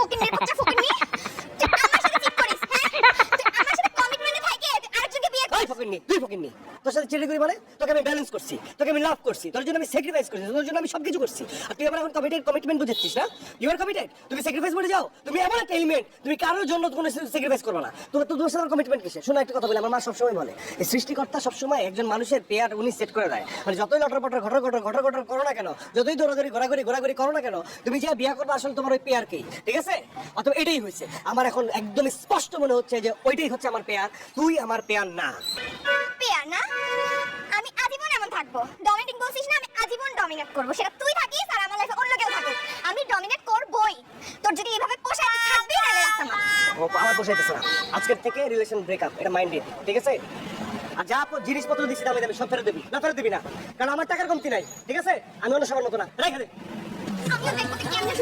ফকিন্নির বাচ্চা ফকিন্নি তুই আমার সাথে চিট করিস হ্যাঁ তুই আমার সাথে কমিটমেন্টে থাইকে আরেকজনকে বিয়ে ওই ফকিন্নি, তুই ফকিন্নি। তোর সাথে চিটিং করি মানে? তোকে আমি ব্যালেন্স করছি, তোকে আমি লাভ করছি, তোর জন্য আমি স্যাক্রিফাইস করছি, তোর জন্য আমি সবকিছু করছি। আর তুই আমার এখন কমিটমেন্ট বুঝাচ্ছিস না? You are committed. তুমি স্যাক্রিফাইস করে যাও। তুমি এমন একটা এলিমেন্ট, তুমি কারোর জন্য কোনো স্যাক্রিফাইস করবে না। তোমার সাথে কমিটমেন্ট কিসে? শোনো একটা কথা বলি, আমার মা সবসময় বলে, এই সৃষ্টিকর্তা সবসময় একজন মানুষের পেয়ার উনি সেট করে দেয়। মানে যতই লটরপটর ঘটর করো না কেন, যতই দৌড়াদৌড়ি ঘোরাঘুরি করো না কেন, তুমি যে বিয়ে করবে আসলে তোমার ওই পেয়ারকেই, ঠিক আছে? অথবা এটাই হয়েছে। আমার এখন একদম স্পষ্ট মনে হচ্ছে যে ওইটাই হচ্ছে আমার পেয়ার, তুই আমার পেয়ার না। পেয়ার না আমি আজীবন এমন থাকবো ডমিনেটিং বলছিস না আমি আজীবন ডমিনেট করব সেটা তুই থাকিস আর আমার লাইফে অন্য কেউ থাকুক আমি ডমিনেট করবই তোর যদি এইভাবে পোষায় থাকবি তাহলে রাস্তা মা ও আমার পোষাইতেছে না। আজকের থেকে রিলেশন ব্রেকআপ, এটা মাইন্ডেড, ঠিক আছে? আর যা জিনিসপত্র দিচ্ছি দামে দামে সব ফেরত দিবি না, ফেরত দিবি না, কারণ আমার টাকার কমতি নাই, ঠিক আছে? আমি অন্য সবার মতো না, রেখে দে। আমিও দেখবো তুই কেমনে